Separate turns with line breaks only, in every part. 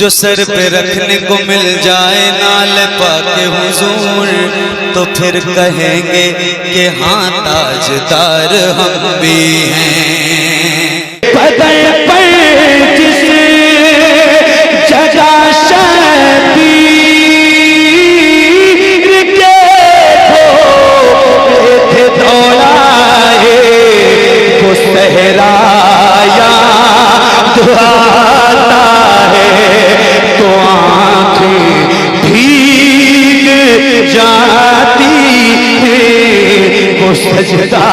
जो सर पे रखने को मिल जाए नाल पाके हुजूर, तो फिर कहेंगे कि हाँ ताजदार हम भी हैं।
बदल पर जिस जगह शबीर के भोले थे दौड़ाए, वो सहरा याद आता है तो आँखें भीग जाती है, वो सजदा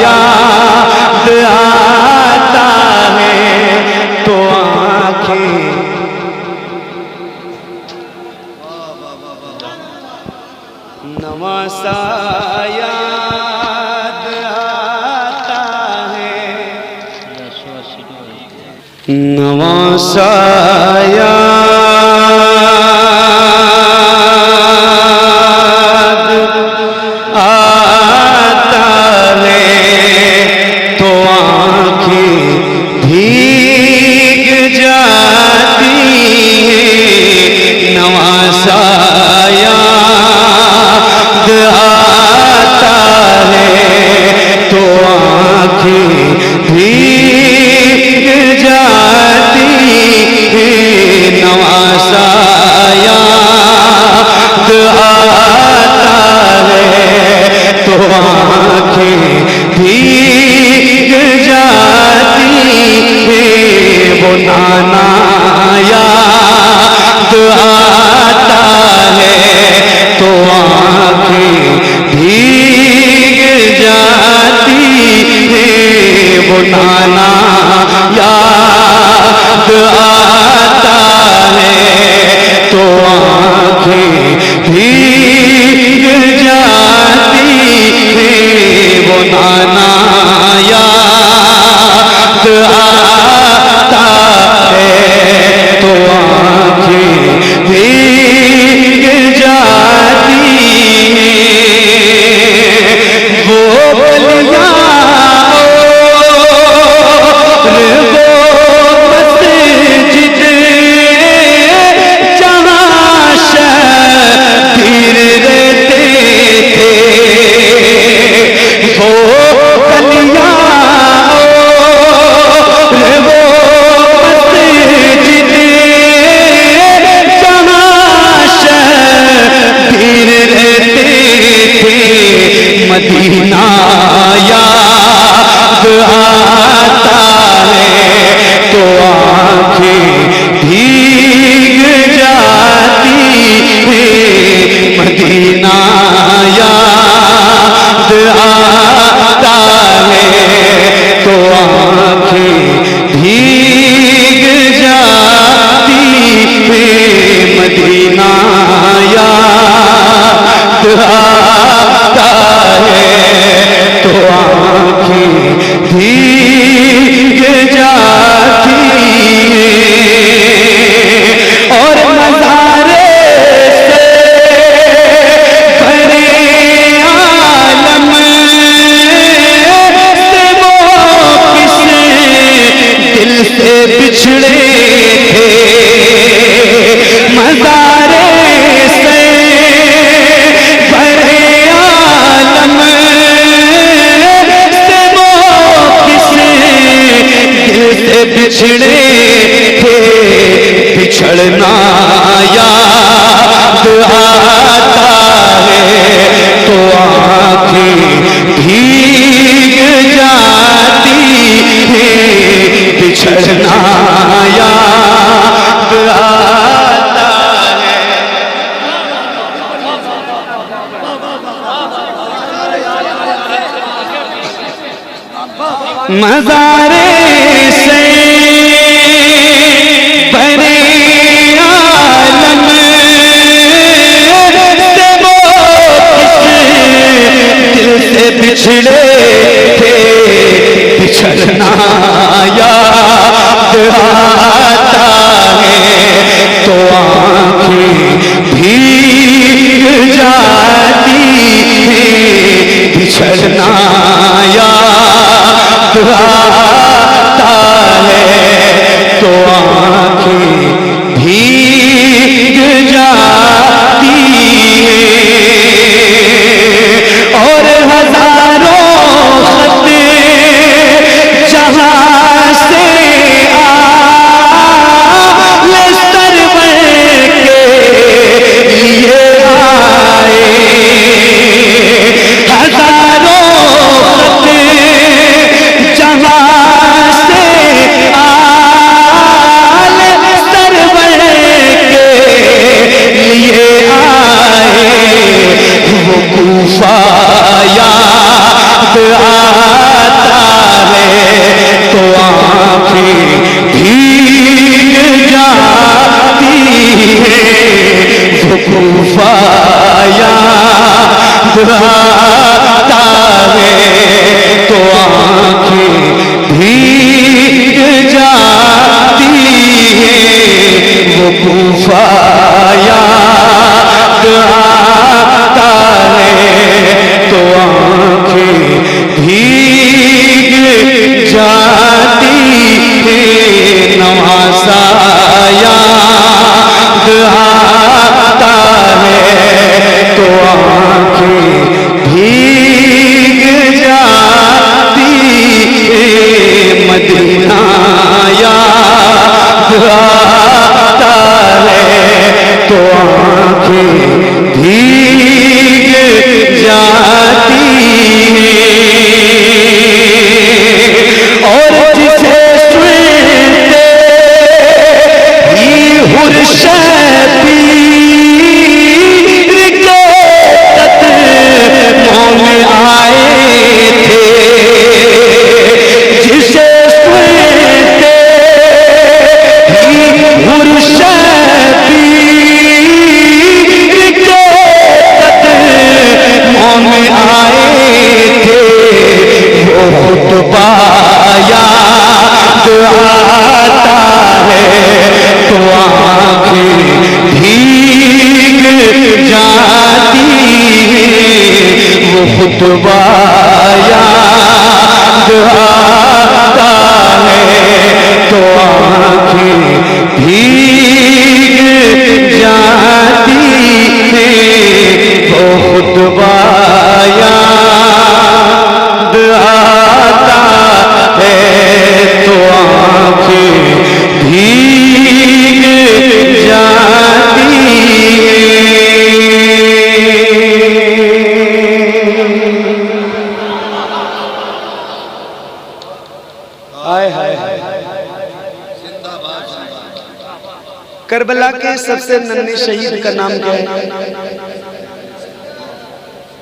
याद आता है तो आँखें। नवासा याद आता है, नवासा मदीना याद आता है तो आँखें भीग जाती है, मदीना याद आता है तो आँखें भीग जाती है, मदीना याद आता है तो आँखें भीग जाती हैं। और नज़ारे से भरे आलम से वो किस दिल से बिछड़े थे, नज़ारे से भरे आलम से वो किस दिल से बिछड़े थे, बिछड़ना याद आता है तो आँखें भीग जाती है, बिछड़ना याद आता है। मज़ारे से भरे आलम से वो किस दिल से बिछड़े थे, बिछड़ना याद आता है तो आँखें भीग जाती है, बिछड़ना याद आता कूफा याद आता है तो आंखें भीग जाती है। वो कूफा याद आता है तो आंखें भीग जाती है। नवासा याद आता है तो आंखें भीग जाती है। मदीना याद आता है तो आंखें भीग जाती है। और जिसे सुनते ही हुर्शबीर के कदमों में आए थे, जिसे सुनते ही हुर्शबीर के कदमों में आए थे, वो खुतबा याद आता है तो आंखें भीग जाती है। वो खुतबा याद आता है तो आंखें भीग जाती है। वो खुतबा याद आता है तो आंखें भीग जाती है। हाय हाय हाय। करबला के सबसे नन्हे शहीद का नाम क्या है?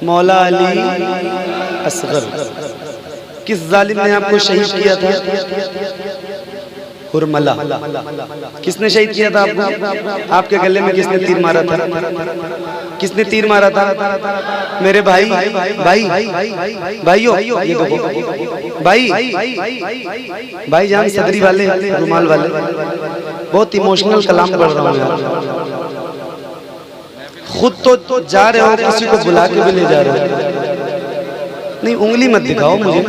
मौला अली असगर। किस जालिम ने आपको शहीद किया था? हुरमला। किसने शहीद किया था आपको? आपके गले में किसने तीर मारा था? किसने तीर मारा था? मेरे भाई भाइयों ये देखो भाई जान सदरी वाले रुमाल वाले बहुत इमोशनल कलाम पढ़ रहा हूँ यार। खुद तो जा रहे हो, किसी को बुला के भी ले जा रहे हो। नहीं उंगली मत दिखाओ मुझे,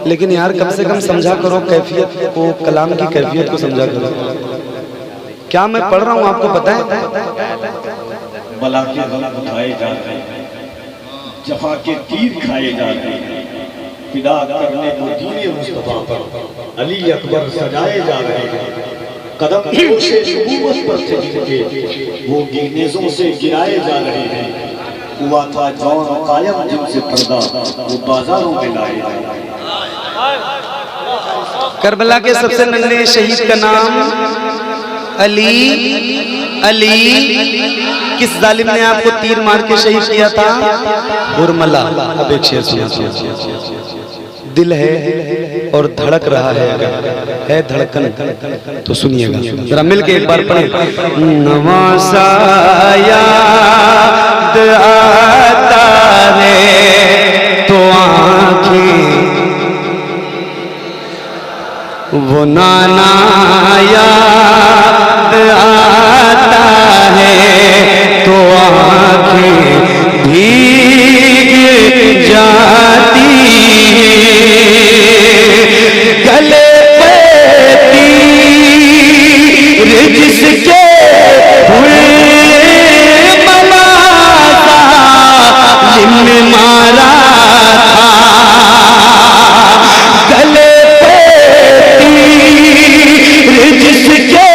लेकिन यार कम से कम समझा करो कैफियत को, कलाम की कैफियत को समझा करो। क्या मैं पढ़ रहा हूँ आपको पता है?
बला के गम उठाए जा रहे हैं, जफा के तीर खाए जा रहे हैं, फिदा करने को दीने मुस्तफा पर अली अकबर सजाए जा रहे हैं। कदम से नबूवत पर थे जिनके वो नेज़ों से गिराए जा रहे हैं। हुआ था जौन कायम जिनसे पर्दा वो बाजारों में लाए जा रहे हैं।
करबला के सबसे नन्हे शहीद का नाम अली। अली किस जालिम ने आपको तीर मार के शहीद किया था? हुरमला। अब एक शेर सुनिए। दिल है और धड़क रहा है धड़कन तो सुनिएगा जरा मिलके एक बार पढ़ें। नवासा याद आता है तो आंखें वो नाना याद आता है तो आंखें भीग जाती है। गले पे तीर जिसके हुए मलाता जिनने मारा था, गले पे तीर जिसके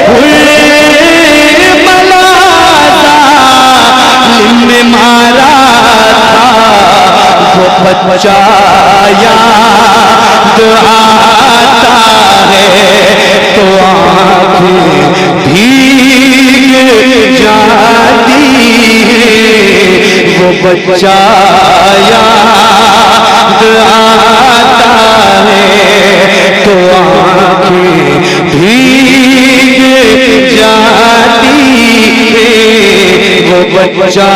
हुए मलाता जिनने मारा था, वो बच्चा याद आता है तो आंखें भीग जाती है। वो बच्चा याद आता है तो आंखें भीग जाती है। बच्चा